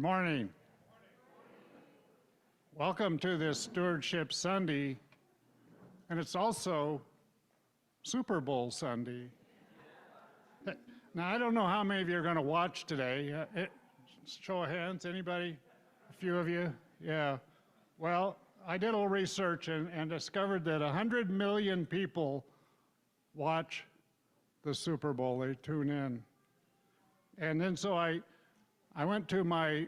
morning. Welcome to this Stewardship Sunday, and it's also Super Bowl Sunday. Now, I don't know how many of you are going to watch today. Show of hands, anybody? A few of you? Yeah. Well, I did a little research and discovered that 100 million people watch the Super Bowl. They tune in. And then so I went to my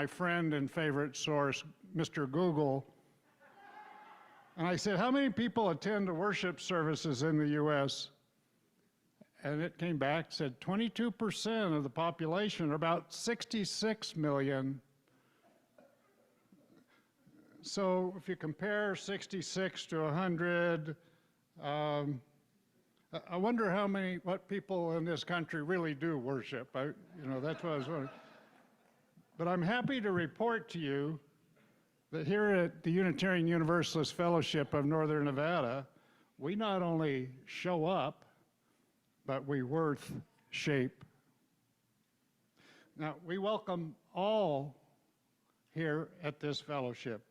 friend and favorite source, Mr. Google, and I said, how many people attend the worship services in the U.S.? And it came back, said 22% of the population, or about 66 million. So if you compare 66 to 100, I wonder what people in this country really do worship. That's what I was wondering. But I'm happy to report to you that here at the Unitarian Universalist Fellowship of Northern Nevada, we not only show up, but we worth-shape. Now, we welcome all here at this fellowship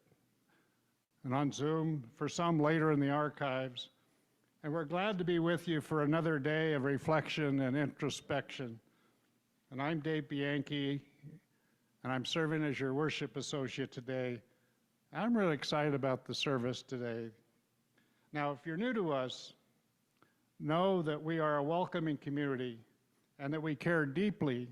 and on Zoom, for some later in the archives. And we're glad to be with you for another day of reflection and introspection. And I'm Dave Bianchi, and I'm serving as your worship associate today. I'm really excited about the service today. Now, if you're new to us, know that we are a welcoming community and that we care deeply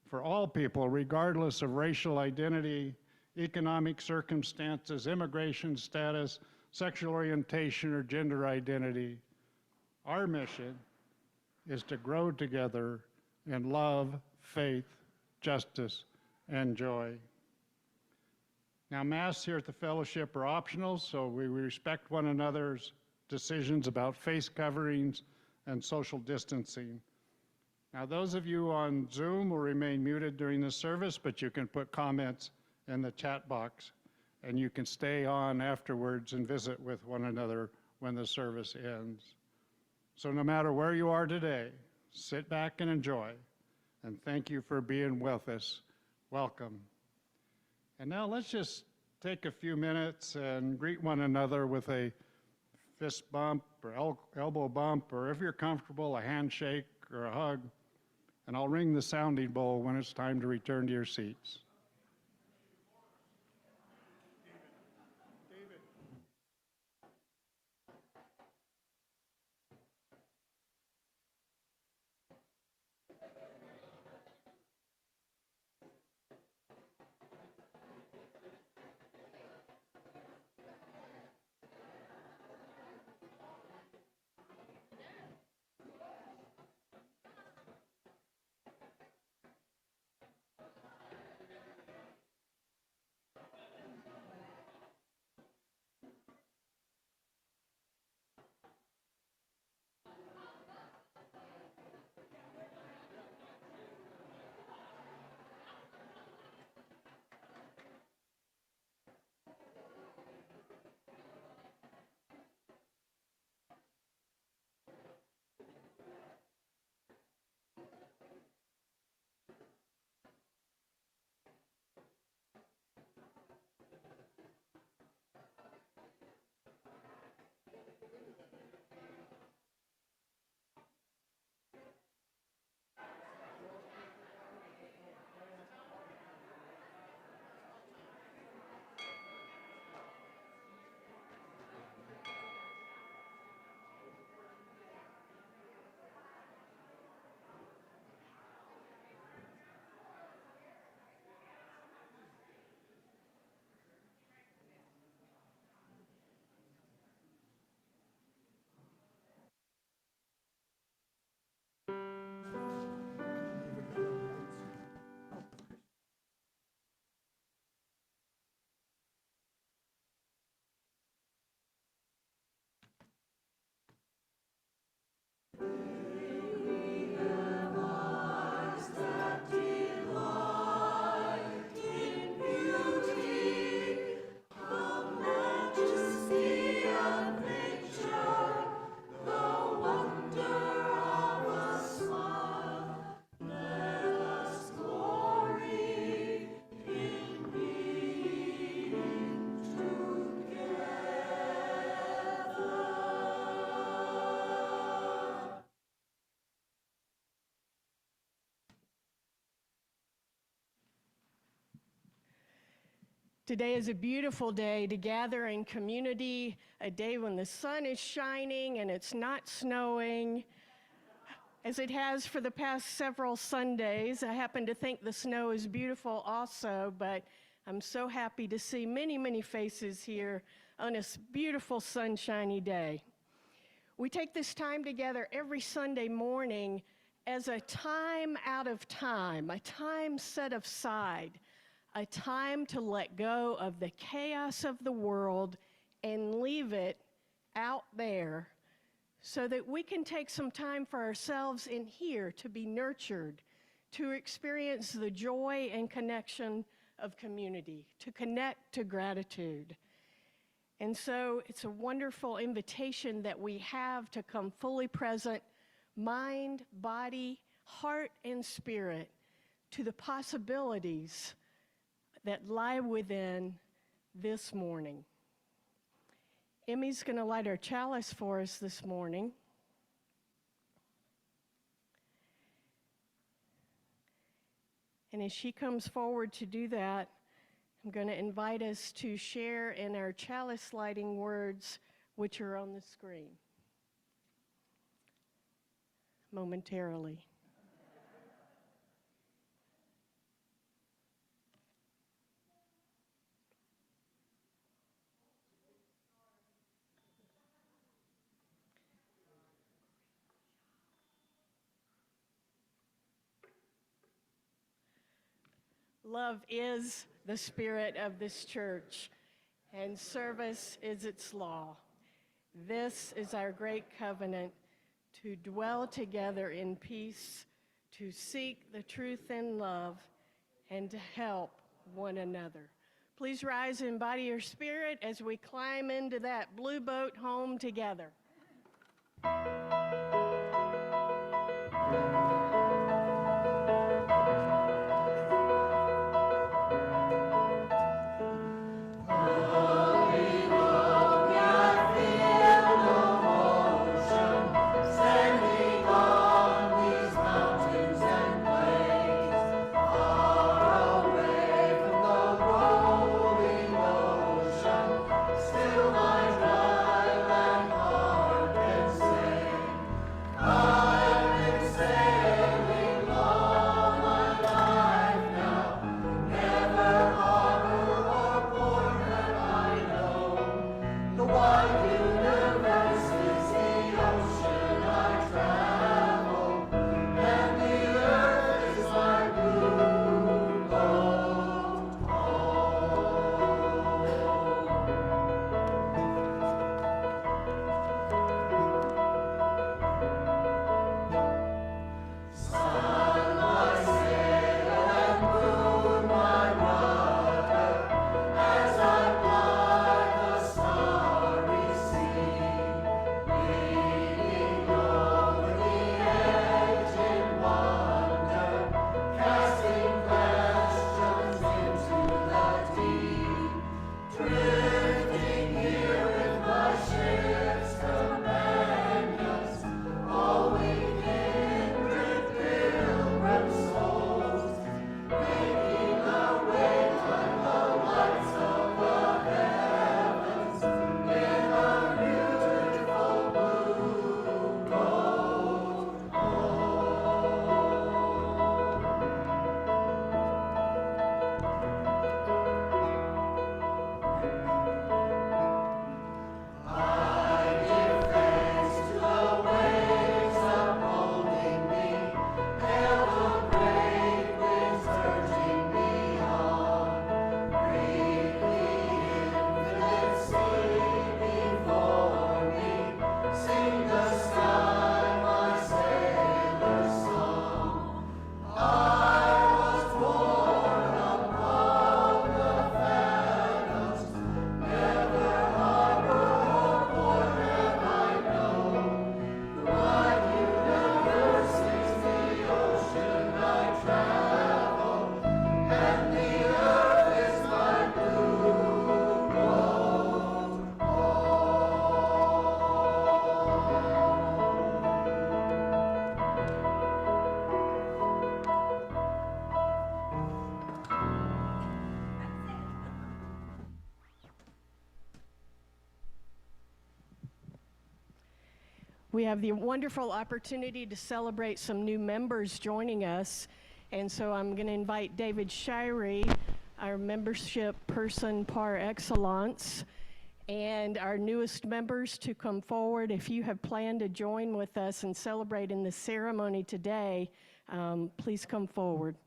for all people, regardless of racial identity, economic circumstances, immigration status, sexual orientation, or gender identity. Our mission is to grow together in love, faith, justice, and joy. Now, Mass here at the fellowship are optional, so we respect one another's decisions about face coverings and social distancing. Now, those of you on Zoom will remain muted during the service, but you can put comments in the chat box, and you can stay on afterwards and visit with one another when the service ends. So no matter where you are today, sit back and enjoy, and thank you for being with us. Welcome. And now let's just take a few minutes and greet one another with a fist bump or elbow bump, or if you're comfortable, a handshake or a hug. And I'll ring the sounding bowl when it's time to return to your seats. Today is a beautiful day to gather in community, a day when the sun is shining and it's not snowing, as it has for the past several Sundays. I happen to think the snow is beautiful also, but I'm so happy to see many, many faces here on this beautiful sunshiny day. We take this time together every Sunday morning as a time out of time, a time set aside, a time to let go of the chaos of the world and leave it out there so that we can take some time for ourselves in here to be nurtured, to experience the joy and connection of community, to connect to gratitude. And so it's a wonderful invitation that we have to come fully present, mind, body, heart, and spirit, to the possibilities that lie within this morning. Emmy's going to light our chalice for us this morning. And as she comes forward to do that, I'm going to invite us to share in our chalice lighting words, which are on the screen momentarily. Love is the spirit of this church, and service is its law. This is our great covenant, to dwell together in peace, to seek the truth in love, and to help one another. Please rise and embody your spirit as we climb into that blue boat home together. Say We have the wonderful opportunity to celebrate some new members joining us. And so I'm going to invite David Shirey, our membership person par excellence, and our newest members to come forward. If you have planned to join with us and celebrate in the ceremony today, please come forward.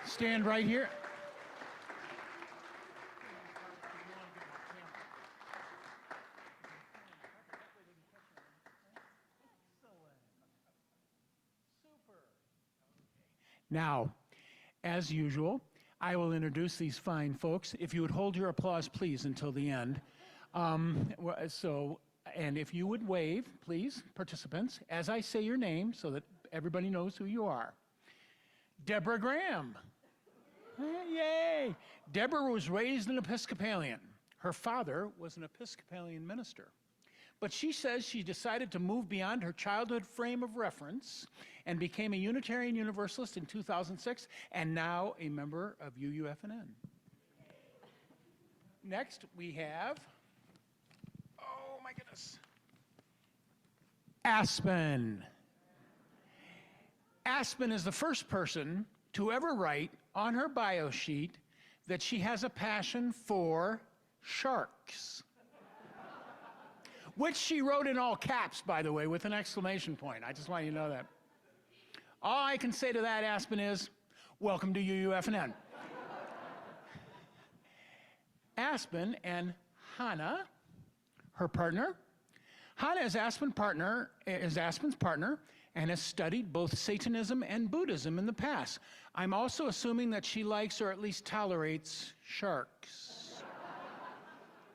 Stand right here. Now, as usual, I will introduce these fine folks. If you would hold your applause, please, until the end. And if you would wave, please, participants, as I say your name so that everybody knows who you are. Deborah Graham. Yay! Deborah was raised an Episcopalian. Her father was an Episcopalian minister. But she says she decided to move beyond her childhood frame of reference and became a Unitarian Universalist in 2006 and now a member of UUFNN. Next, we have, oh my goodness, Aspen. Aspen is the first person to ever write on her bio sheet that she has a passion for sharks. Which she wrote in all caps, by the way, with an exclamation point. I just want you to know that. All I can say to that, Aspen, is welcome to UUFNN. Aspen and Hannah, her partner. Hannah is Aspen's partner, and has studied both Satanism and Buddhism in the past. I'm also assuming that she likes or at least tolerates sharks.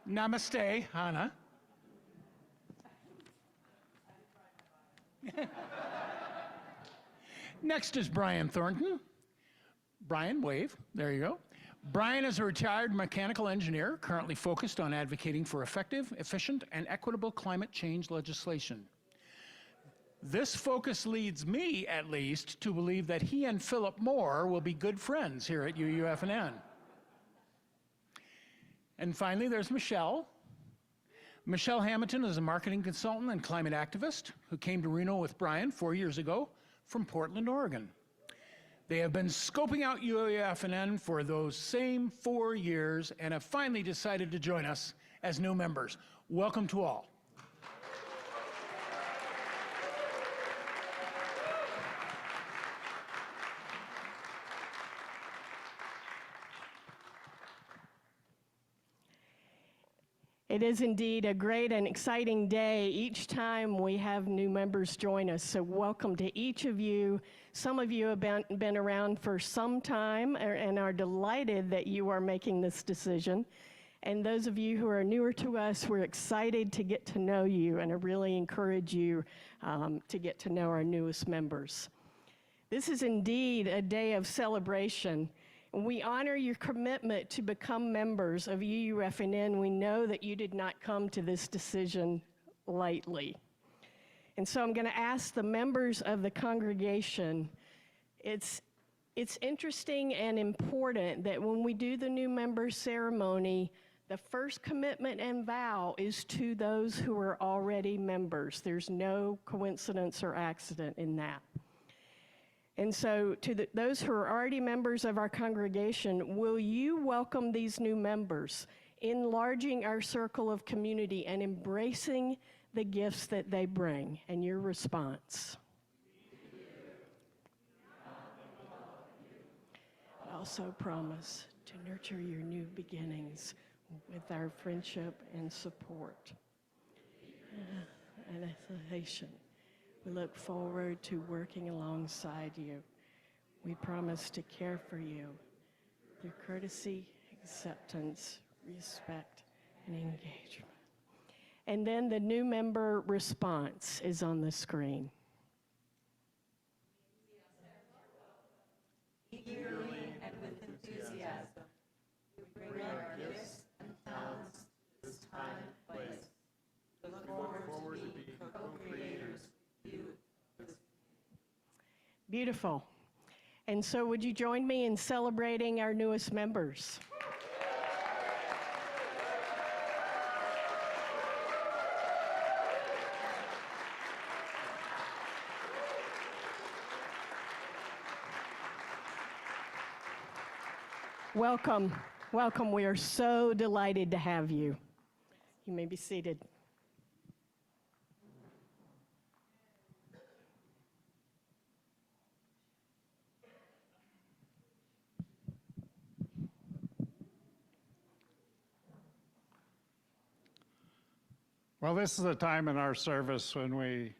Namaste, Hannah. Next is Brian Thornton. Brian, wave. There you go. Brian is a retired mechanical engineer, currently focused on advocating for effective, efficient, and equitable climate change legislation. This focus leads me, at least, to believe that he and Philip Moore will be good friends here at UUFNN. And finally, there's Michelle. Michelle Hamilton is a marketing consultant and climate activist who came to Reno with Brian 4 years ago from Portland, Oregon. They have been scoping out UUFNN for those same 4 years and have finally decided to join us as new members. Welcome to all. It is indeed a great and exciting day each time we have new members join us. So welcome to each of you. Some of you have been around for some time and are delighted that you are making this decision. And those of you who are newer to us, we're excited to get to know you, and I really encourage you to get to know our newest members. This is indeed a day of celebration. We honor your commitment to become members of UUFNN. We know that you did not come to this decision lightly. And so I'm going to ask the members of the congregation, it's interesting and important that when we do the new member ceremony, the first commitment and vow is to those who are already members. There's no coincidence or accident in that. And so to those who are already members of our congregation, will you welcome these new members, enlarging our circle of community and embracing the gifts that they bring? And your response? I also promise to nurture your new beginnings with our friendship and support. And affiliation. We look forward to working alongside you. We promise to care for you through courtesy, acceptance, respect, and engagement. And then the new member response is on the screen. Eagerly and with enthusiasm, we bring our gifts and talents to this time and place. Look forward to being co-creators with you. Beautiful. And so would you join me in celebrating our newest members? Welcome, welcome. We are so delighted to have you. You may be seated. Well, this is a time in our service when we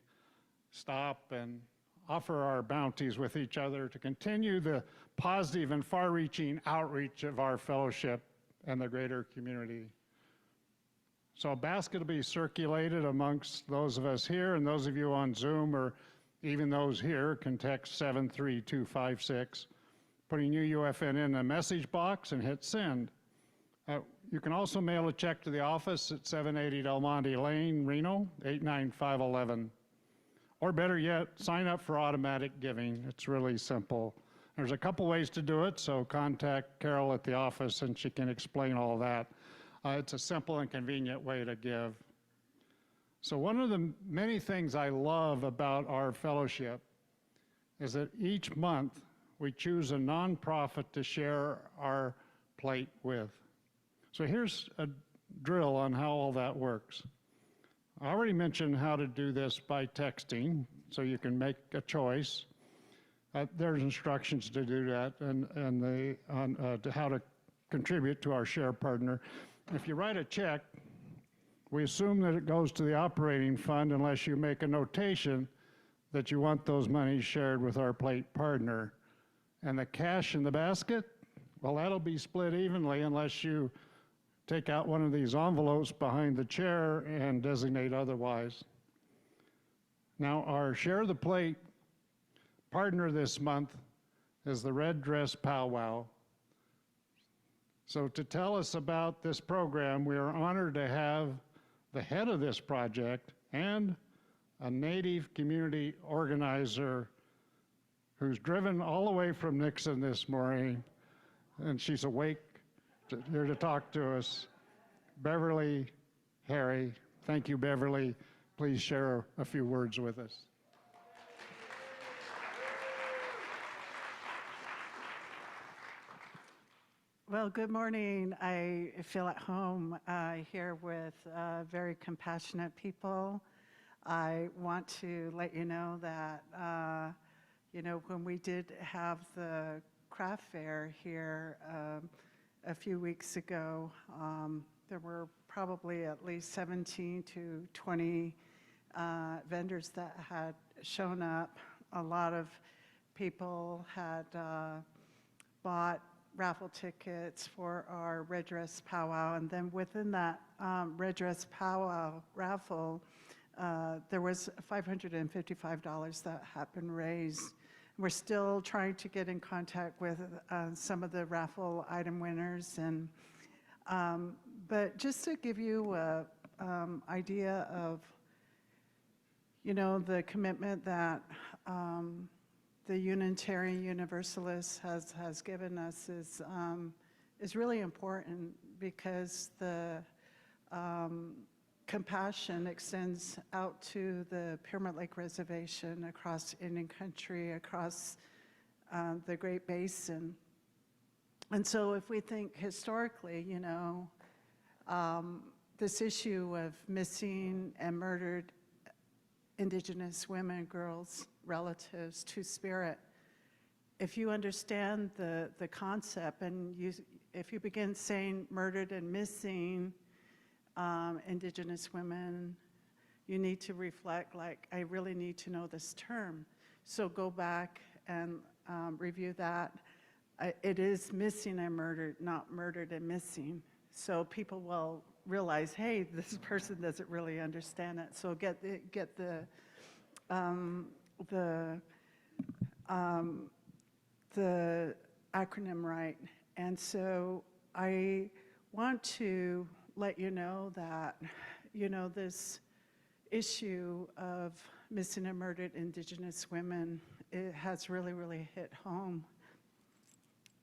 stop and offer our bounties with each other to continue the positive and far-reaching outreach of our fellowship and the greater community. So a basket will be circulated amongst those of us here, and those of you on Zoom or even those here can text 73256, putting UUFNN in a message box and hit send. You can also mail a check to the office at 780 Del Monte Lane, Reno, 89511. Or better yet, sign up for automatic giving. It's really simple. There's a couple ways to do it, so contact Carol at the office and she can explain all that. It's a simple and convenient way to give. So one of the many things I love about our fellowship is that each month we choose a nonprofit to share our plate with. So here's a drill on how all that works. I already mentioned how to do this by texting, so you can make a choice. There's instructions to do that and how to contribute to our share partner. If you write a check, we assume that it goes to the operating fund unless you make a notation that you want those monies shared with our plate partner. And the cash in the basket, well, that'll be split evenly unless you take out one of these envelopes behind the chair and designate otherwise. Now, our Share the Plate partner this month is the Red Dress Powwow. So to tell us about this program, we are honored to have the head of this project and a Native community organizer who's driven all the way from Nixon this morning, and she's awake here to talk to us. Beverly Harry. Thank you, Beverly. Please share a few words with us. Well, good morning. I feel at home here with very compassionate people. I want to let you know that, when we did have the craft fair here a few weeks ago, there were probably at least 17 to 20 vendors that had shown up. A lot of people had bought raffle tickets for our Red Dress Powwow, and then within that Red Dress Powwow raffle, there was $555 that had been raised. We're still trying to get in contact with some of the raffle item winners, and but just to give you an idea of, the commitment that the Unitarian Universalist has given us is really important, because the compassion extends out to the Pyramid Lake Reservation, across Indian Country, across the Great Basin. And so if we think historically, this issue of missing and murdered Indigenous women, girls, relatives, Two-Spirit, if you understand the concept, and if you begin saying murdered and missing Indigenous women, you need to reflect, like, I really need to know this term. So go back and review that. It is missing and murdered, not murdered and missing. So people will realize, hey, this person doesn't really understand it. So get the acronym right. And so I want to let you know that, this issue of missing and murdered Indigenous women, it has really, really hit home.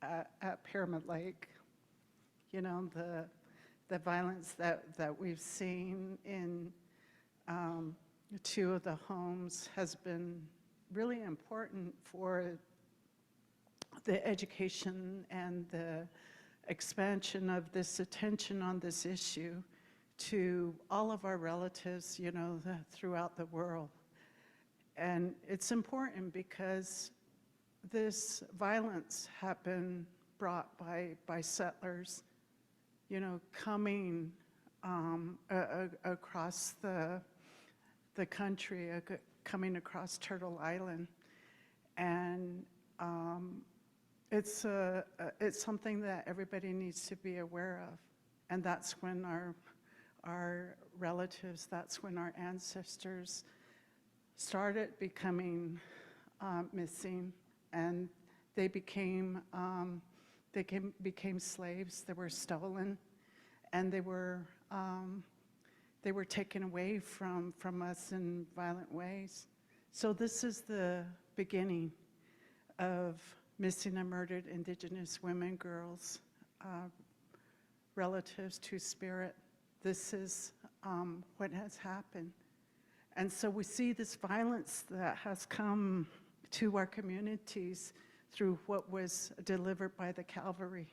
at Pyramid Lake. You know, the violence that we've seen in two of the homes has been really important for the education and the expansion of this attention on this issue to all of our relatives, you know, throughout the world. And it's important because this violence have been brought by settlers, you know, coming across the country, coming across Turtle Island. And it's something that everybody needs to be aware of. And that's when our relatives, that's when our ancestors started becoming missing, and they became slaves. They were stolen, and they were taken away from us in violent ways. So this is the beginning of missing and murdered Indigenous women, girls, relatives to spirit. This is what has happened. And so we see this violence that has come to our communities through what was delivered by the Calvary,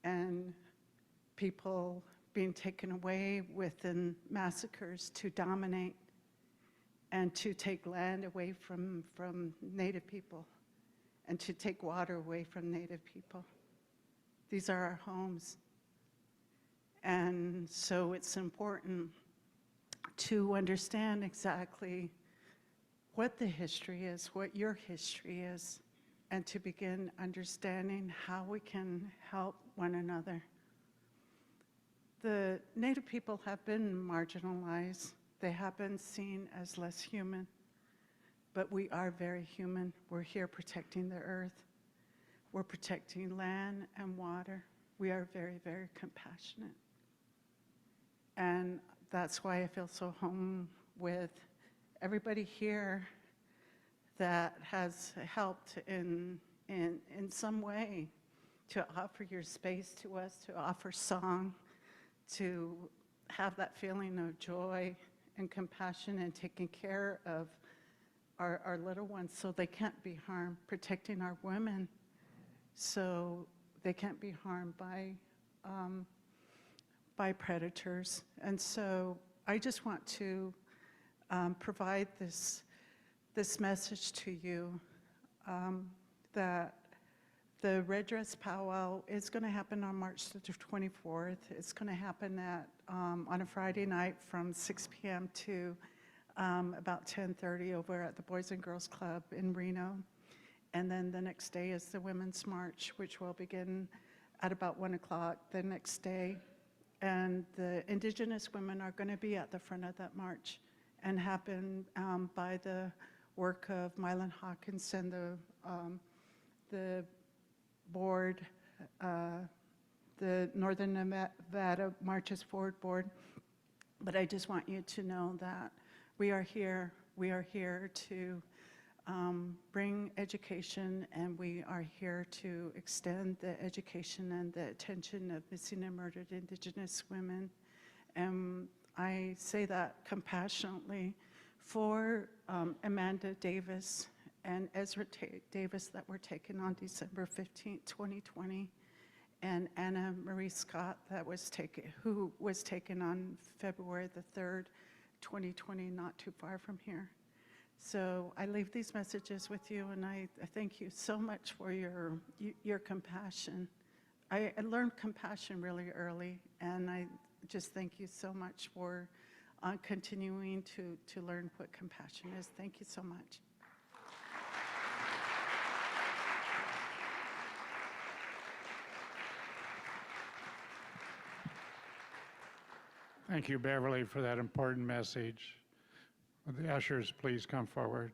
and people being taken away within massacres to dominate and to take land away from Native people and to take water away from Native people. These are our homes. And so it's important to understand exactly what the history is, what your history is, and to begin understanding how we can help one another. The Native people have been marginalized. They have been seen as less human, but we are very human. We're here protecting the earth. We're protecting land and water. We are very, very compassionate. And that's why I feel so home with everybody here that has helped in some way to offer your space to us, to offer song, to have that feeling of joy and compassion and taking care of our little ones so they can't be harmed, protecting our women so they can't be harmed by predators. And so I just want to provide this message to you that the Red Dress Powwow is going to happen on March the 24th. It's going to happen on a Friday night from 6 p.m. to about 10:30 over at the Boys and Girls Club in Reno. And then the next day is the Women's March, which will begin at about 1 o'clock the next day. And the Indigenous women are going to be at the front of that march and happen by the work of Mylan Hawkins and the board, the Northern Nevada Marches Forward Board. But I just want you to know that we are here to bring education, and we are here to extend the education and the attention of missing and murdered Indigenous women. And I say that compassionately for Amanda Davis and Ezra Davis that were taken on December 15, 2020, and Anna Marie Scott who was taken on February the 3rd, 2020, not too far from here. So I leave these messages with you, and I thank you so much for your compassion. I learned compassion really early, and I just thank you so much for continuing to learn what compassion is. Thank you so much. Thank you, Beverly, for that important message. Would the ushers please come forward?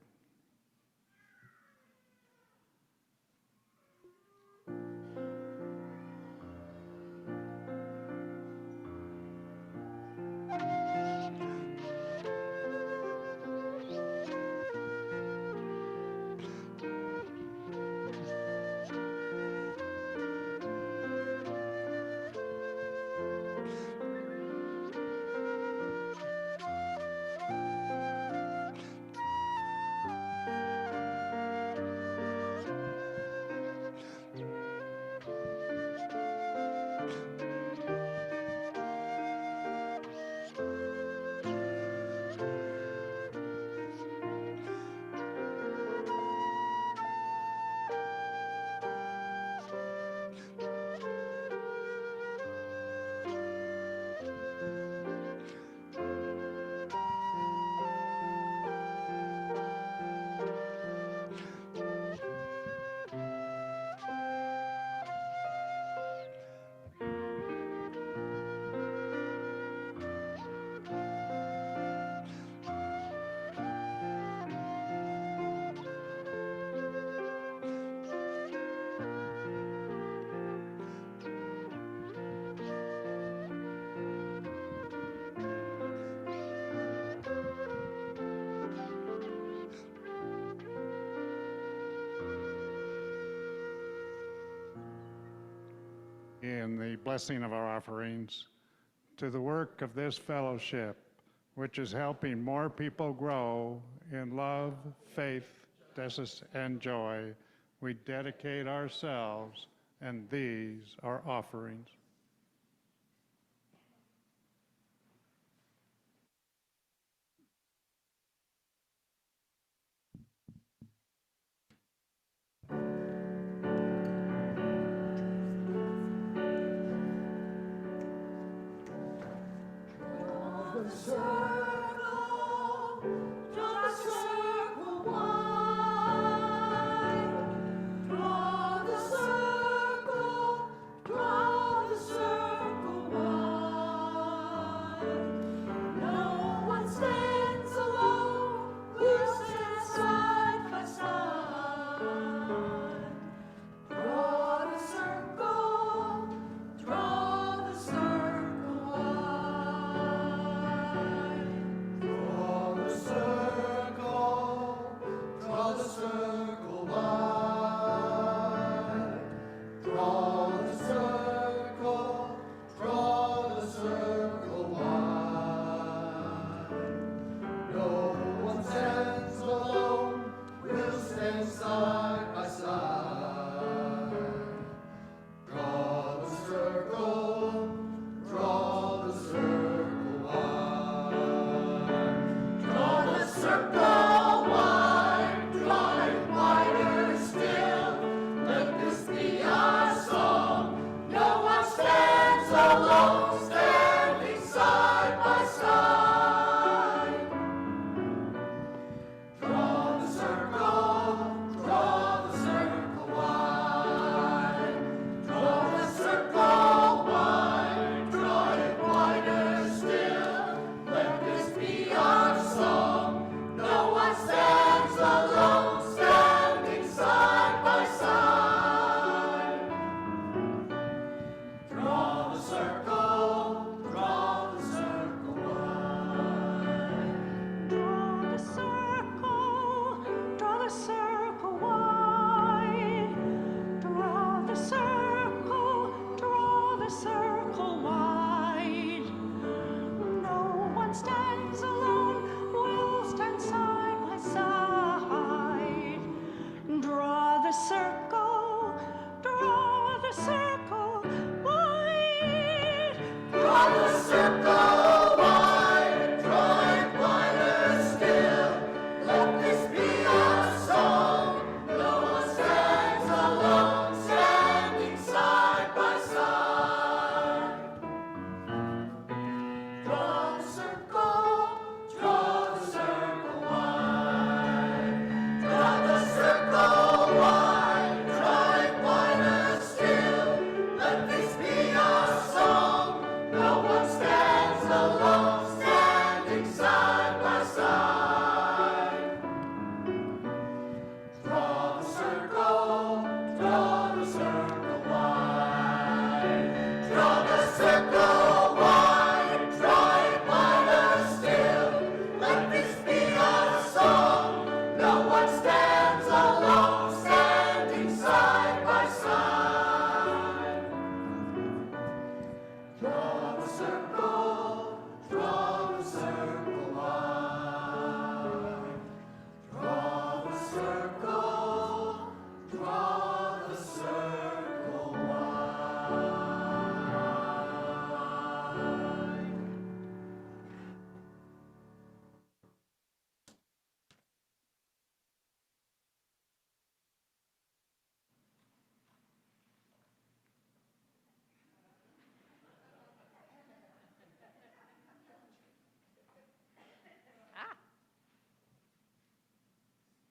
in the blessing of our offerings to the work of this fellowship, which is helping more people grow in love, faith, justice, and joy. We dedicate ourselves, and these are offerings.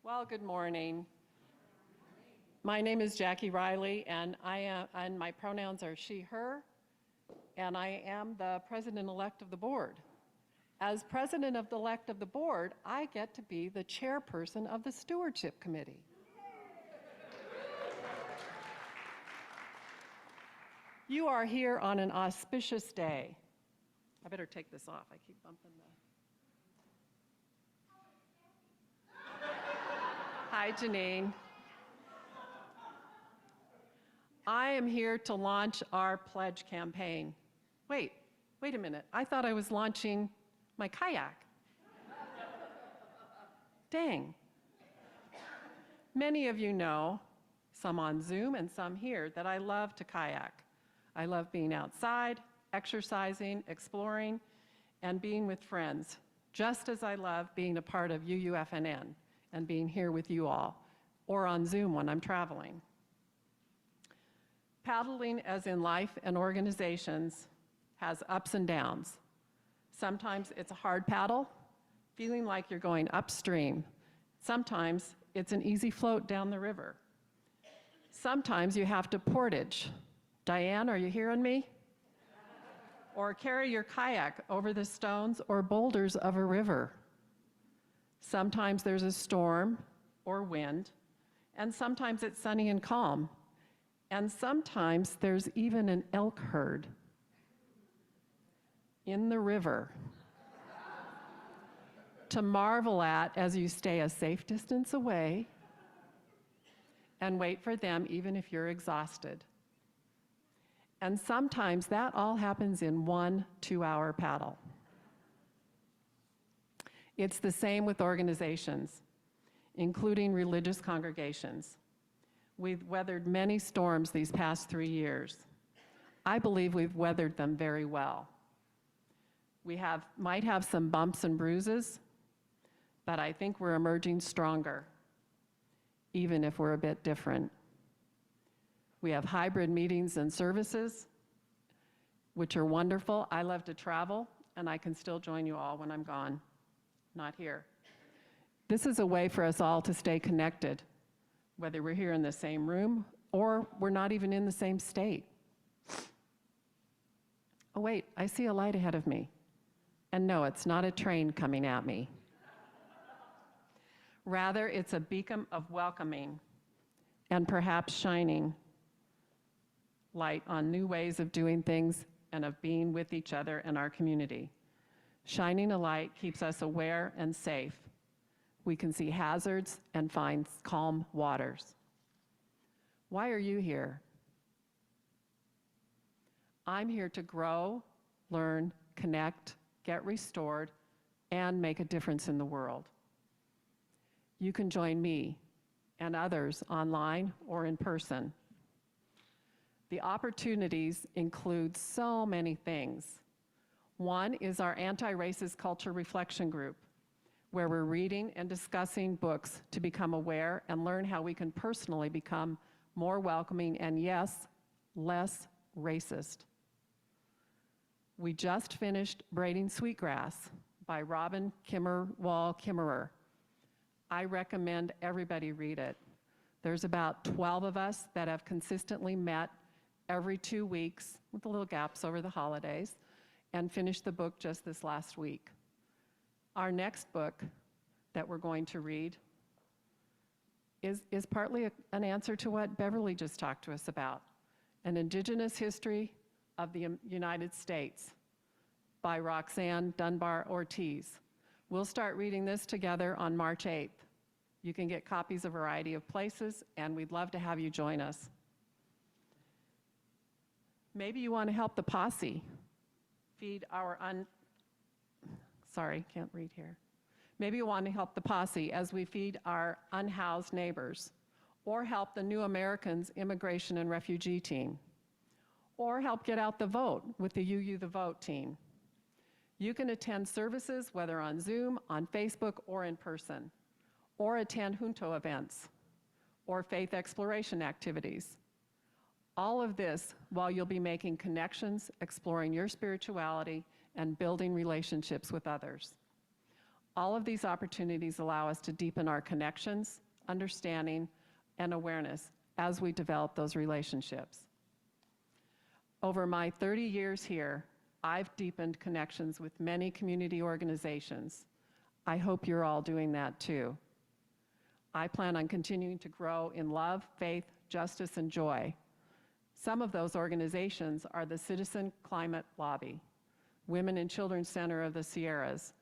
Well, good morning. My name is Jackie Riley, and and my pronouns are she, her, and I am the president-elect of the board. As president-elect of the board, I get to be the chairperson of the stewardship committee. You are here on an auspicious day. I better take this off. I keep bumping the... Hi, Janine. I am here to launch our pledge campaign. Wait a minute. I thought I was launching my kayak. Dang. Many of you know, some on Zoom and some here, that I love to kayak. I love being outside, exercising, exploring, and being with friends, just as I love being a part of UUFNN and being here with you all, or on Zoom when I'm traveling. Paddling, as in life and organizations, has ups and downs. Sometimes it's a hard paddle, feeling like you're going upstream. Sometimes it's an easy float down the river. Sometimes you have to portage. Diane, are you hearing me? Or carry your kayak over the stones or boulders of a river. Sometimes there's a storm or wind, and sometimes it's sunny and calm. And sometimes there's even an elk herd in the river to marvel at as you stay a safe distance away and wait for them even if you're exhausted. And sometimes that all happens in 1 2-hour paddle. It's the same with organizations, including religious congregations. We've weathered many storms these past 3 years. I believe we've weathered them very well. We might have some bumps and bruises, but I think we're emerging stronger, even if we're a bit different. We have hybrid meetings and services, which are wonderful. I love to travel, and I can still join you all when I'm gone, not here. This is a way for us all to stay connected, whether we're here in the same room or we're not even in the same state. Oh wait, I see a light ahead of me. And no, it's not a train coming at me. Rather, it's a beacon of welcoming and perhaps shining light on new ways of doing things and of being with each other and our community. Shining a light keeps us aware and safe. We can see hazards and find calm waters. Why are you here? I'm here to grow, learn, connect, get restored, and make a difference in the world. You can join me and others online or in person. The opportunities include so many things. One is our anti-racist culture reflection group, where we're reading and discussing books to become aware and learn how we can personally become more welcoming and, yes, less racist. We just finished Braiding Sweetgrass by Robin Kimmerer. I recommend everybody read it. There's about 12 of us that have consistently met every 2 weeks, with the little gaps over the holidays, and finished the book just this last week. Our next book that we're going to read is partly an answer to what Beverly just talked to us about, An Indigenous History of the United States by Roxanne Dunbar Ortiz. We'll start reading this together on March 8th. You can get copies a variety of places, and we'd love to have you join us. Maybe you want to help the posse feed our sorry, can't read here. Maybe you want to help the posse as we feed our unhoused neighbors, or help the New Americans Immigration and Refugee Team, or help get out the vote with the UU The Vote team. You can attend services, whether on Zoom, on Facebook, or in person, or attend junto events, or faith exploration activities. All of this while you'll be making connections, exploring your spirituality, and building relationships with others. All of these opportunities allow us to deepen our connections, understanding, and awareness as we develop those relationships. Over my 30 years here, I've deepened connections with many community organizations. I hope you're all doing that too. I plan on continuing to grow in love, faith, justice, and joy. Some of those organizations are the Citizen Climate Lobby, Women and Children's Center of the Sierras,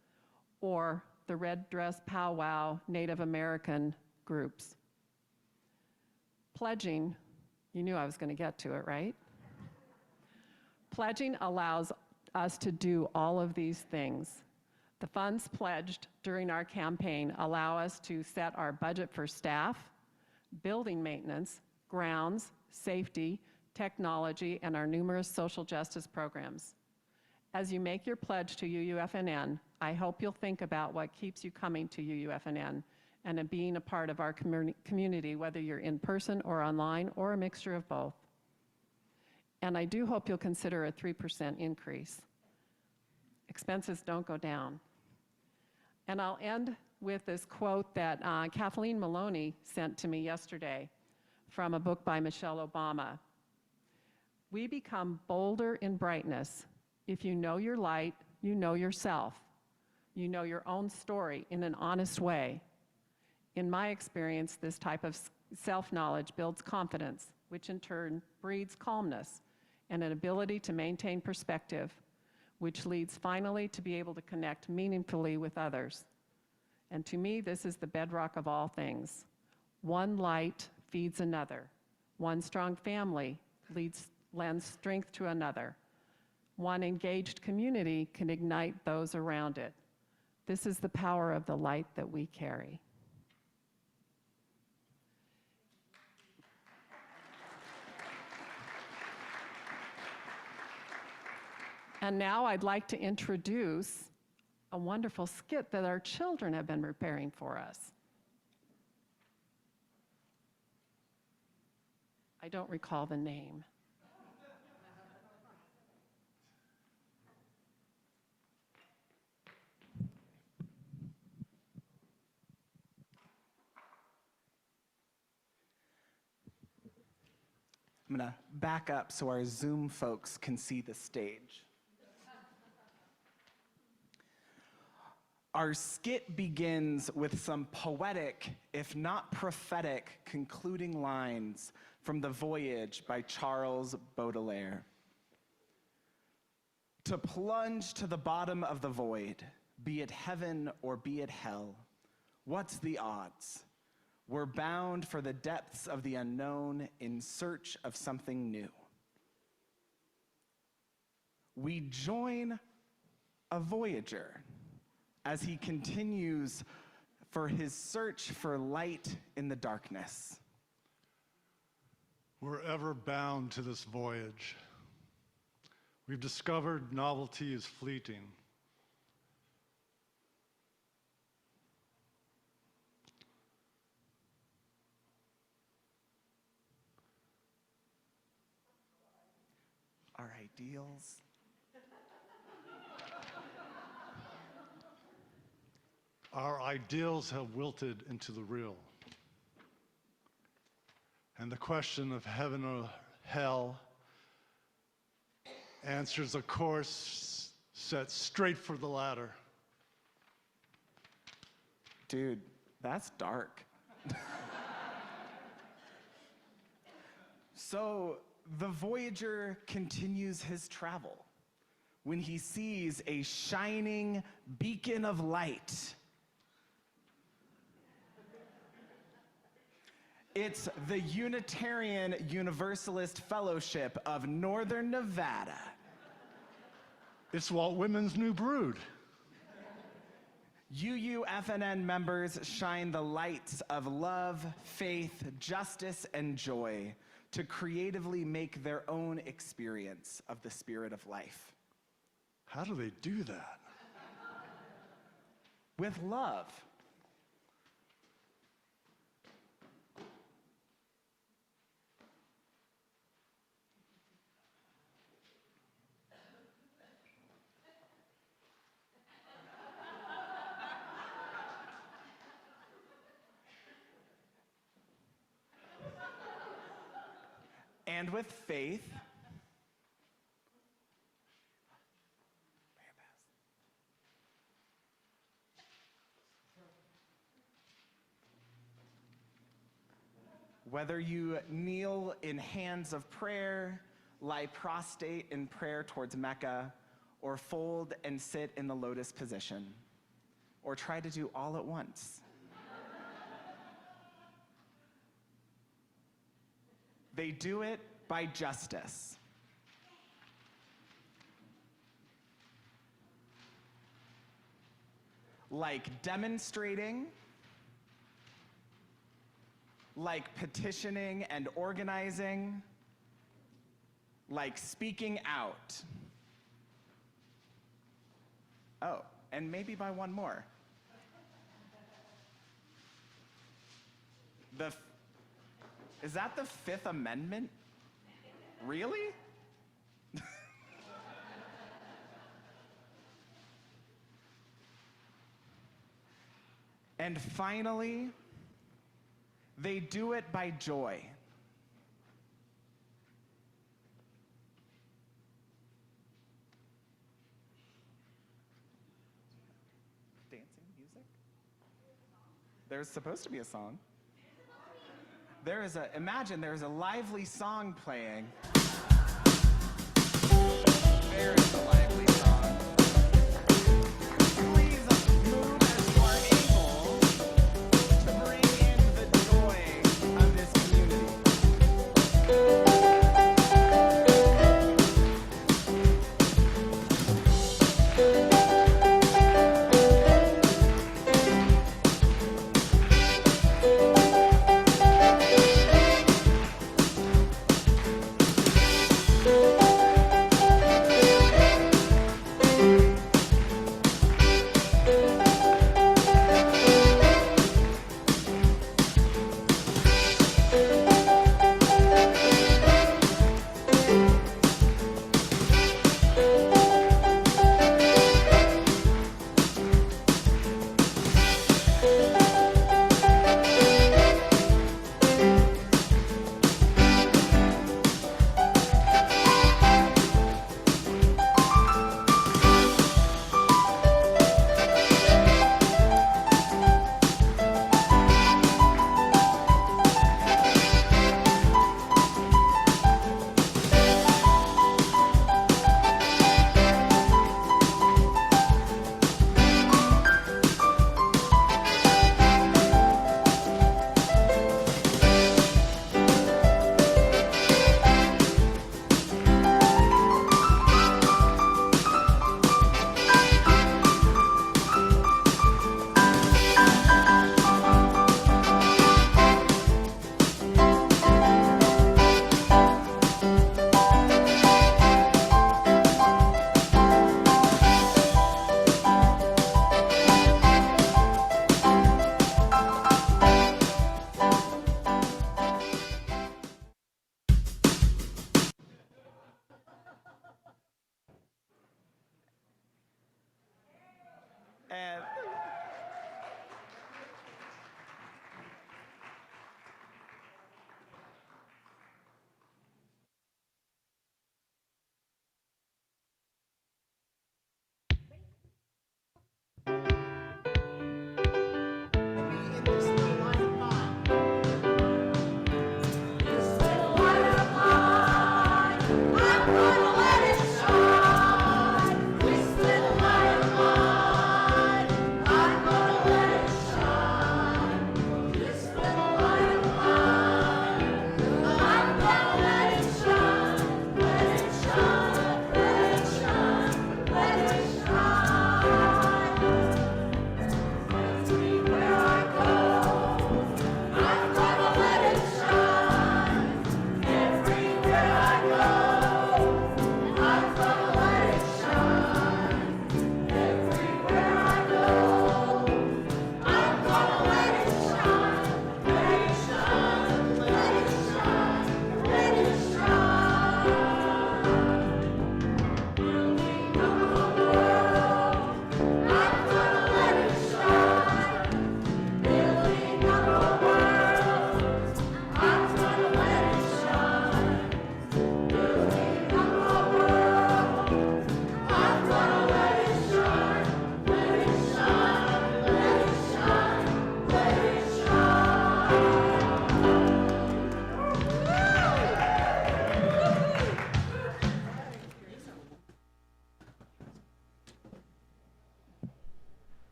or the Red Dress Powwow Native American groups. Pledging You knew I was going to get to it, right? Pledging allows us to do all of these things. The funds pledged during our campaign allow us to set our budget for staff, building maintenance, grounds, safety, technology, and our numerous social justice programs. As you make your pledge to UUFNN, I hope you'll think about what keeps you coming to UUFNN and being a part of our community, whether you're in person or online or a mixture of both. And I do hope you'll consider a 3% increase. Expenses don't go down. And I'll end with this quote that Kathleen Maloney sent to me yesterday from a book by Michelle Obama. We become bolder in brightness if you know your light, you know yourself, you know your own story in an honest way. In my experience, this type of self-knowledge builds confidence, which in turn breeds calmness and an ability to maintain perspective, which leads finally to be able to connect meaningfully with others. And to me, this is the bedrock of all things. One light feeds another. One strong family lends strength to another. One engaged community can ignite those around it. This is the power of the light that we carry. And now I'd like to introduce a wonderful skit that our children have been preparing for us. I don't recall the name. I'm gonna back up so our Zoom folks can see the stage. Our skit begins with some poetic, if not prophetic, concluding lines from The Voyage by Charles Baudelaire. To plunge to the bottom of the void, be it heaven or be it hell, what's the odds? We're bound for the depths of the unknown in search of something new. We join a voyager as he continues for his search for light in the darkness. We're ever bound to this voyage. We've discovered novelty is fleeting. Our ideals. Our ideals have wilted into the real. And the question of heaven or hell answers a course set straight for the latter. Dude, that's dark. So the Voyager continues his travel when he sees a shining beacon of light. It's the Unitarian Universalist Fellowship of Northern Nevada. It's Walt Whitman's new brood. UUFNN members shine the lights of love, faith, justice, and joy to creatively make their own experience of the spirit of life. How do they do that? With love. And with faith. Whether you kneel in hands of prayer, lie prostrate in prayer towards Mecca, or fold and sit in the lotus position, or try to do all at once. They do it by justice. Like demonstrating, like petitioning and organizing, like speaking out. Oh, and maybe by one more. Is that the Fifth Amendment? Really? And finally, they do it by joy. Dancing music? There's supposed to be a song. Imagine there's a lively song playing. There is a lively song. Please move as you are able to bring in the joy of this community. And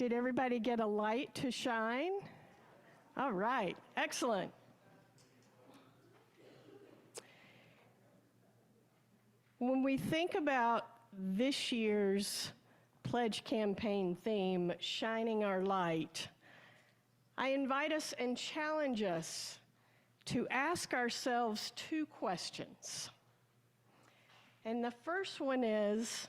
Did everybody get a light to shine? All right, excellent. When we think about this year's pledge campaign theme, Shining Our Light, I invite us and challenge us to ask ourselves two questions. And the first one is,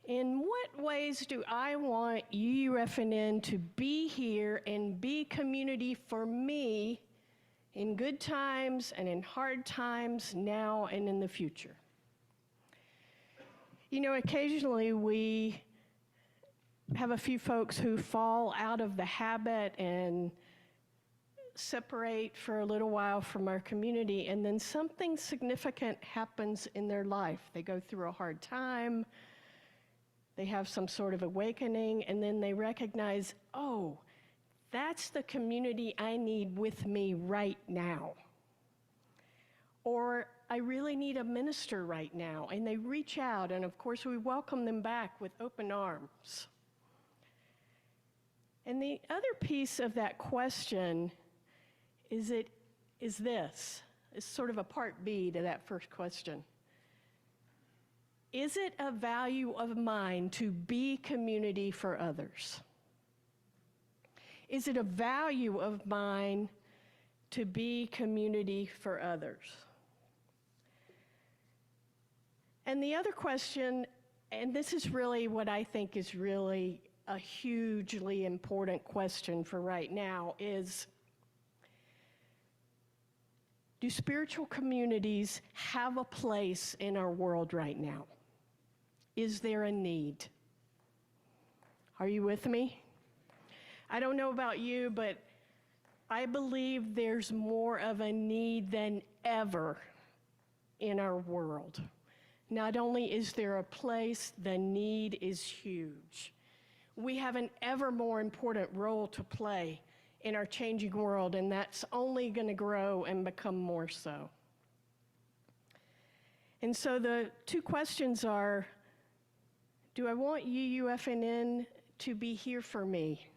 in what ways do I want UUFNN to be here and be community for me in good times and in hard times, now and in the future? You know, occasionally we have a few folks who fall out of the habit and separate for a little while from our community, and then something significant happens in their life. They go through a hard time, they have some sort of awakening, and then they recognize, oh, that's the community I need with me right now. Or I really need a minister right now, and they reach out, and of course we welcome them back with open arms. And the other piece of that question is this, is sort of a part B to that first question. Is it a value of mine to be community for others? Is it a value of mine to be community for others? And the other question, and this is really what I think is really a hugely important question for right now, is, do spiritual communities have a place in our world right now? Is there a need? Are you with me? I don't know about you, but I believe there's more of a need than ever in our world. Not only is there a place, the need is huge. We have an ever more important role to play in our changing world, and that's only going to grow and become more so. And so the two questions are, do I want UUFNN to be here for me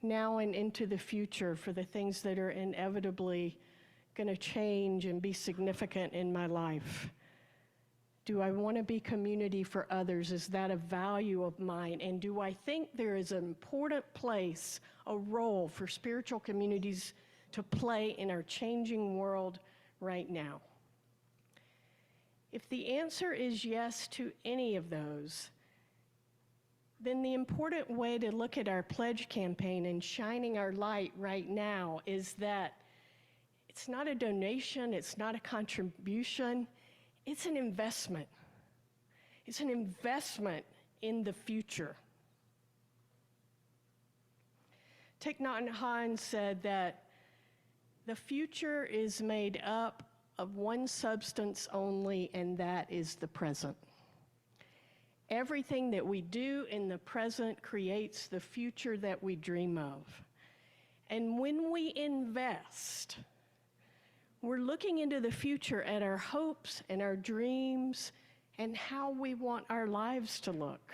now and into the future for the things that are inevitably going to change and be significant in my life? Do I want to be community for others? Is that a value of mine? And do I think there is an important place, a role for spiritual communities to play in our changing world right now? If the answer is yes to any of those, then the important way to look at our pledge campaign and shining our light right now is that it's not a donation, it's not a contribution, it's an investment. It's an investment in the future. Thich Nhat Hanh said that the future is made up of one substance only, and that is the present. Everything that we do in the present creates the future that we dream of. And when we invest, we're looking into the future at our hopes and our dreams and how we want our lives to look.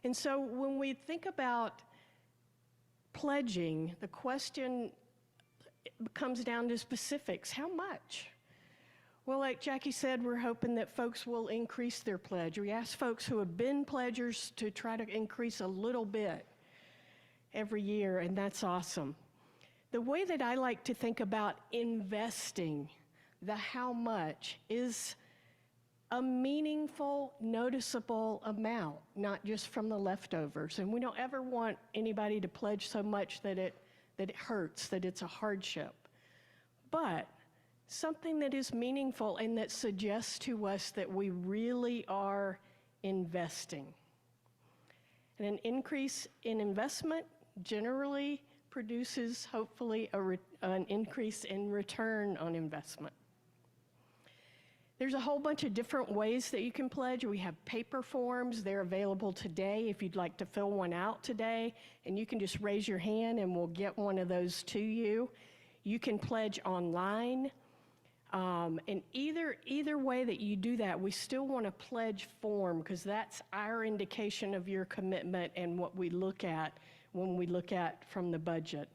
And so when we think about pledging, the question comes down to specifics. How much? Well, like Jackie said, we're hoping that folks will increase their pledge. We ask folks who have been pledgers to try to increase a little bit every year, and that's awesome. The way that I like to think about investing the how much is a meaningful, noticeable amount, not just from the leftovers. And we don't ever want anybody to pledge so much that it hurts, that it's a hardship. But something that is meaningful and that suggests to us that we really are investing. And an increase in investment generally produces, hopefully, an increase in return on investment. There's a whole bunch of different ways that you can pledge. We have paper forms. They're available today if you'd like to fill one out today, and you can just raise your hand and we'll get one of those to you. You can pledge online. And either way that you do that, we still want a pledge form because that's our indication of your commitment and what we look at when we look at from the budget.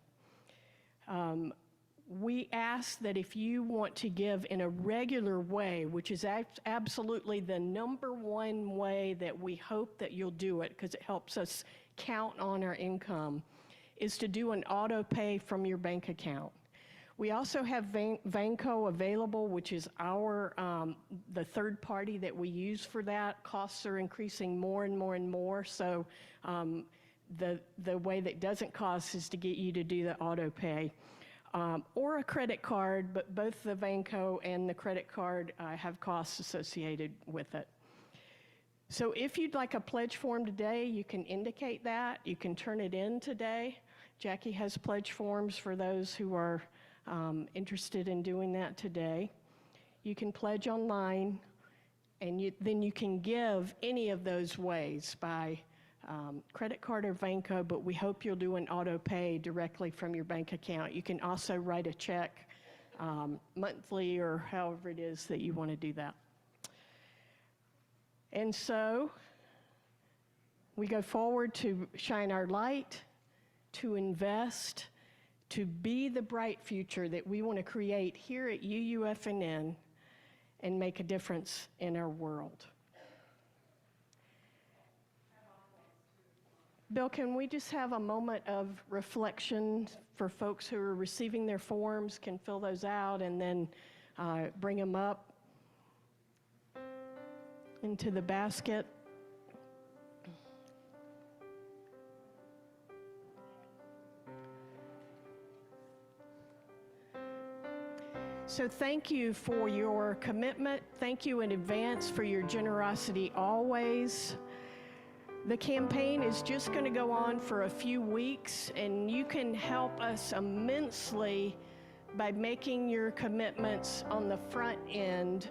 We ask that if you want to give in a regular way, which is absolutely the number one way that we hope that you'll do it because it helps us count on our income, is to do an auto pay from your bank account. We also have Vanco available, which is our the third party that we use for that. Costs are increasing more and more and more, so the way that doesn't cost is to get you to do the auto pay. Or a credit card, but both the Vanco and the credit card have costs associated with it. So if you'd like a pledge form today, you can indicate that. You can turn it in today. Jackie has pledge forms for those who are interested in doing that today. You can pledge online, and then you can give any of those ways by credit card or Vanco, but we hope you'll do an auto pay directly from your bank account. You can also write a check monthly or however it is that you want to do that. And so we go forward to shine our light, to invest, to be the bright future that we want to create here at UUFNN and make a difference in our world. Bill, can we just have a moment of reflection for folks who are receiving their forms, can fill those out, and then bring them up into the basket? So thank you for your commitment. Thank you in advance for your generosity always. The campaign is just going to go on for a few weeks, and you can help us immensely by making your commitments on the front end,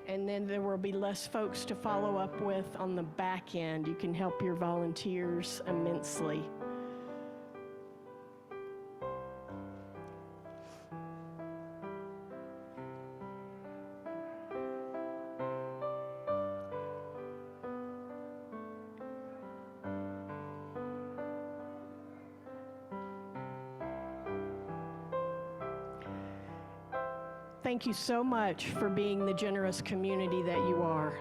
and then there will be less folks to follow up with on the back end. You can help your volunteers immensely. Thank you so much for being the generous community that you are.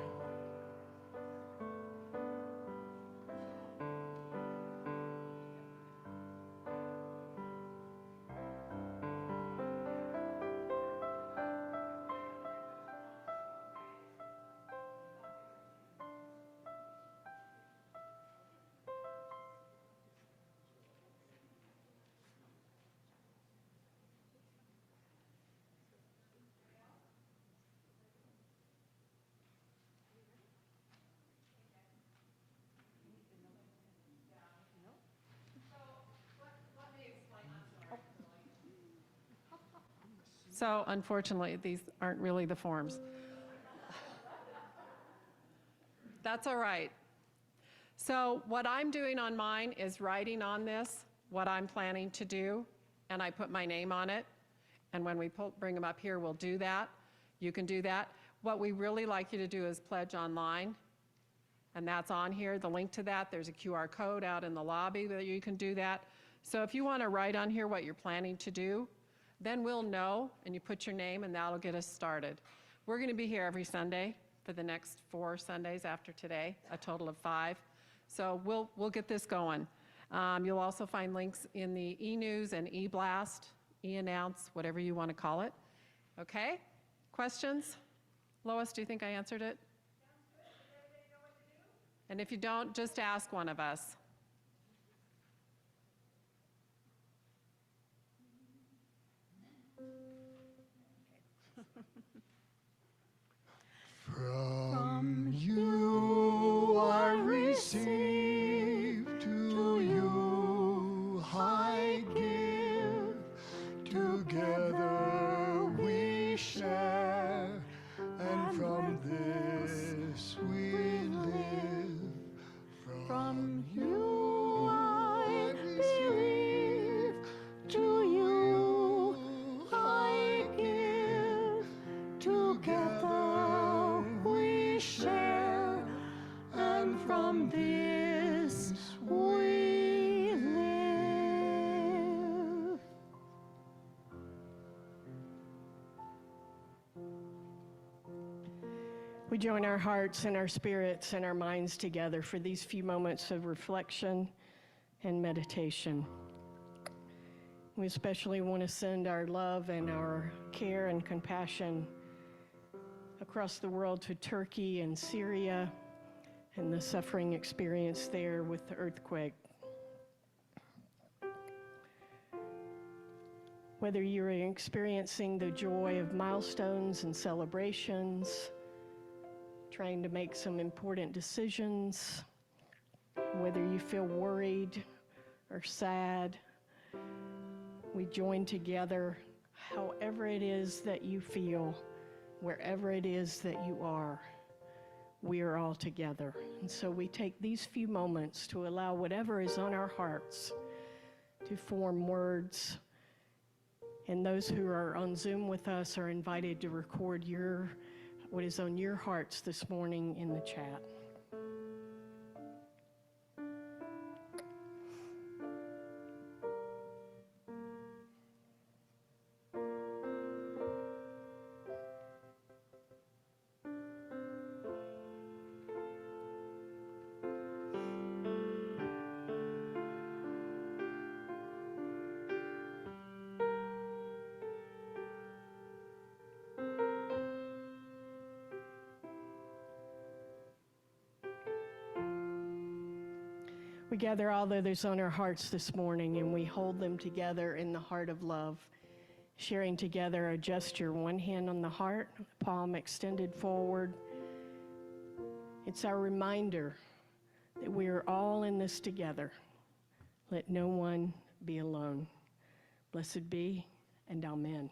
So unfortunately, these aren't really the forms. That's all right. So what I'm doing on mine is writing on this what I'm planning to do, and I put my name on it. And when we bring them up here, we'll do that. You can do that. What we really like you to do is pledge online, and that's on here. The link to that, there's a QR code out in the lobby that you can do that. So if you want to write on here what you're planning to do, then we'll know, and you put your name, and that'll get us started. We're going to be here every Sunday for the next 4 Sundays after today, a total of 5. So we'll get this going. You'll also find links in the e-news and e-blast, e-announce, whatever you want to call it. Okay? Questions? Lois, do you think I answered it? And if you don't, just ask one of us. From you I receive, to you I give, together we share, and from this we live. From you I believe, to you I give, share, and from this we live. We join our hearts and our spirits and our minds together for these few moments of reflection and meditation. We especially want to send our love and our care and compassion across the world to Turkey and Syria and the suffering experienced there with the earthquake. Whether you're experiencing the joy of milestones and celebrations, trying to make some important decisions, whether you feel worried or sad, we join together, however it is that you feel, wherever it is that you are, we are all together. And so we take these few moments to allow whatever is on our hearts to form words. And those who are on Zoom with us are invited to record what is on your hearts this morning in the chat. We gather all others on our hearts this morning and we hold them together in the heart of love, sharing together a gesture, one hand on the heart, palm extended forward. It's our reminder that we are all in this together. Let no one be alone. Blessed be and amen.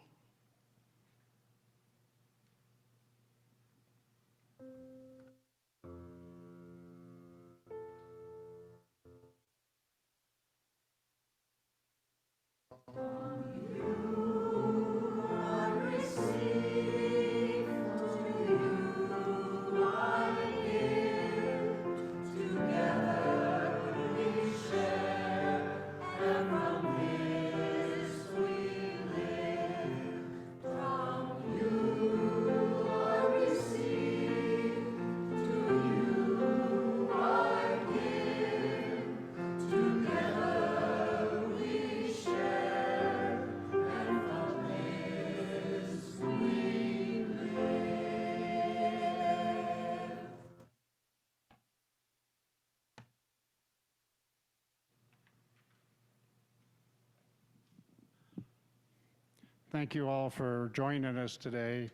Thank you all for joining us today.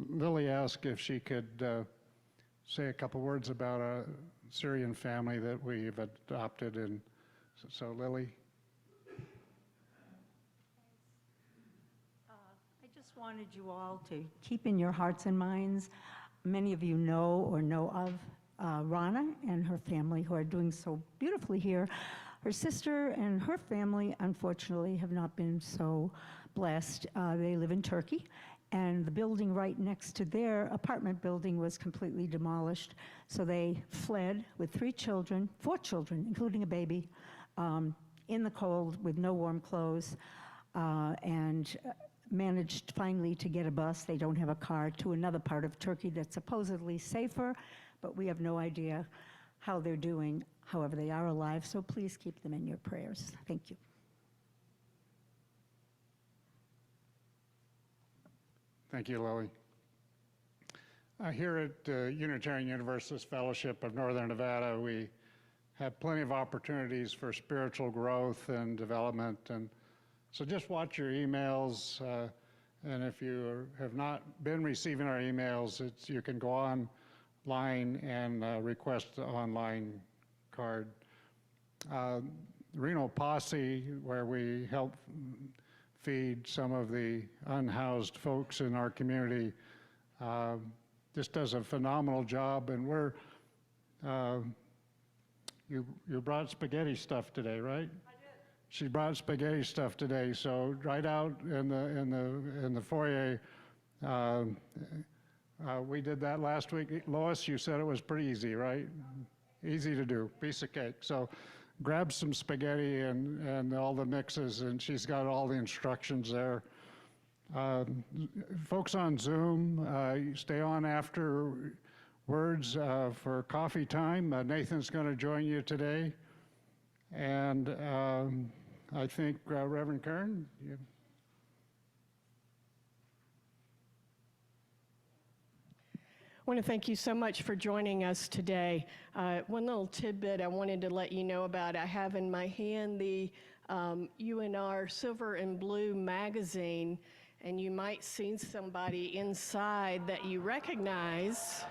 Lily asked if she could say a couple words about a Syrian family that we've adopted. And so Lily. I just wanted you all to keep in your hearts and minds. Many of you know or know of Rana and her family who are doing so beautifully here. Her sister and her family, unfortunately, have not been so blessed. They live in Turkey, and the building right next to their apartment building was completely demolished. So they fled with 4 children, including a baby, in the cold with no warm clothes, and managed finally to get a bus. They don't have a car to another part of Turkey that's supposedly safer, but we have no idea how they're doing. However, they are alive, so please keep them in your prayers. Thank you. Thank you, Lily. Here at Unitarian Universalist Fellowship of Northern Nevada, we have plenty of opportunities for spiritual growth and development. And so just watch your emails. And if you have not been receiving our emails, you can go online and request the online card. Reno Posse, where we help feed some of the unhoused folks in our community, just does a phenomenal job. And you brought spaghetti stuff today, right? I did. She brought spaghetti stuff today. So right out in the foyer, We did that last week. Lois, you said it was pretty easy, right? Easy to do, piece of cake. So grab some spaghetti and all the mixes, and she's got all the instructions there. Folks on Zoom, you stay on afterwards for coffee time. Nathan's going to join you today. And I think Reverend Kern, you... I want to thank you so much for joining us today. One little tidbit I wanted to let you know about, I have in my hand the UNR Silver and Blue magazine, and you might see somebody inside that you recognize.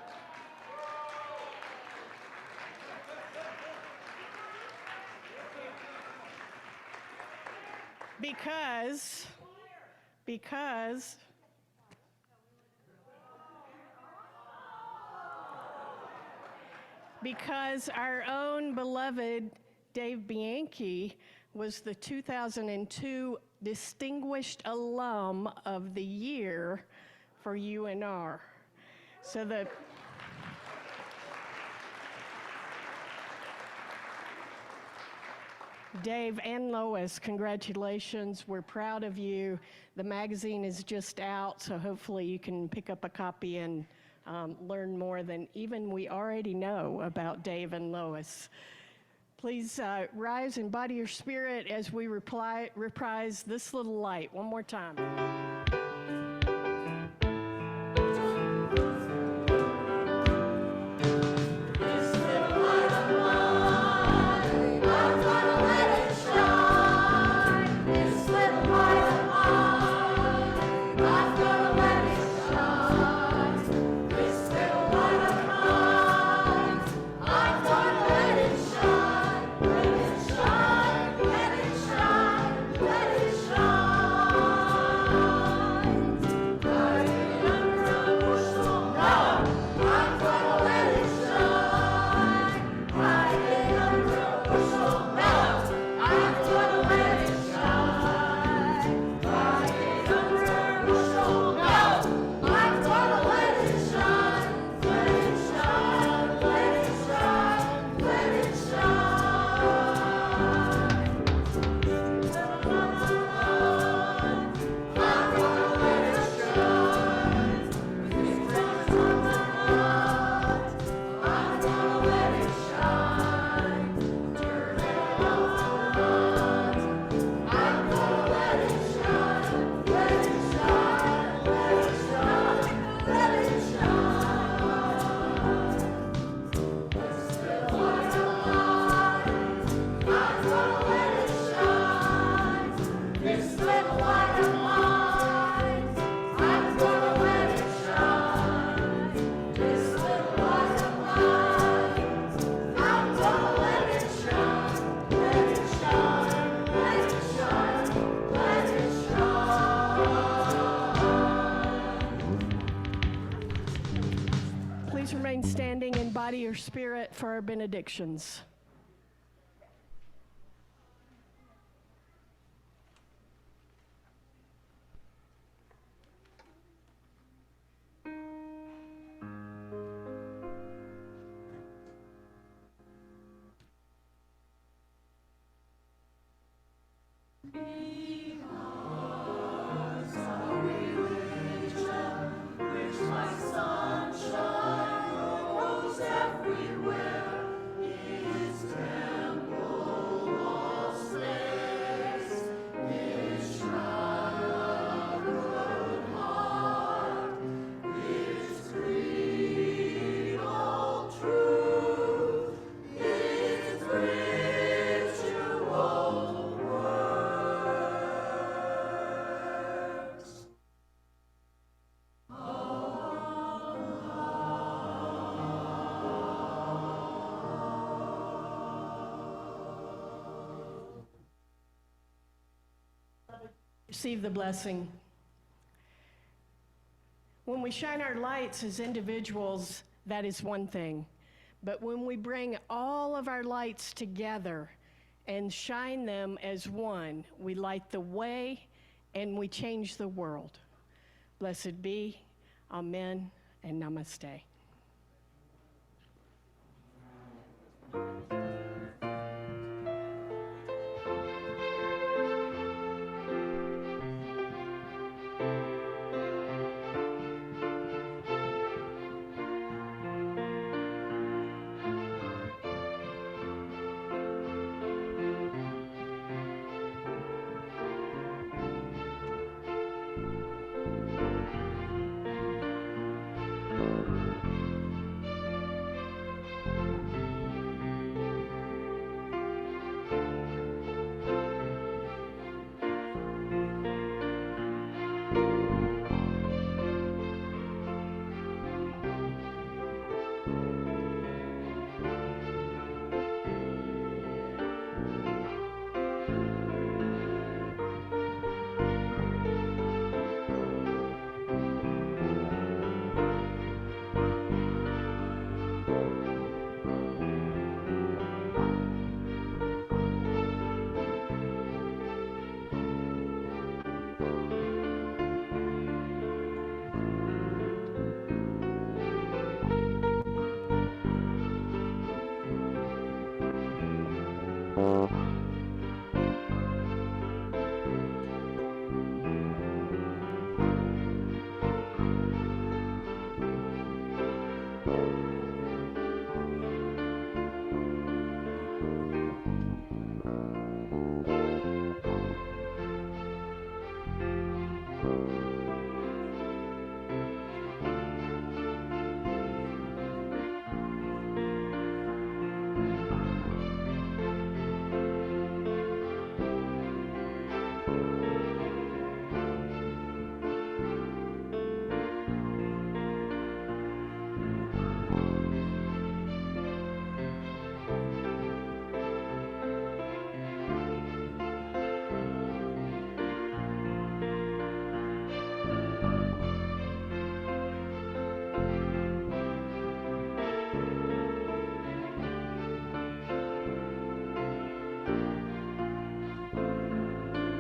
Because our own beloved Dave Bianchi was the 2002 Distinguished Alum of the Year for UNR. So Dave and Lois, congratulations. We're proud of you. The magazine is just out, so hopefully you can pick up a copy and learn more than even we already know about Dave and Lois. Please rise in body or spirit as we reprise This Little Light one more time. Please remain standing in body or spirit for our benedictions. Receive the blessing. When we shine our lights as individuals, that is one thing. But when we bring all of our lights together and shine them as one, we light the way and we change the world. Blessed be. Amen and namaste.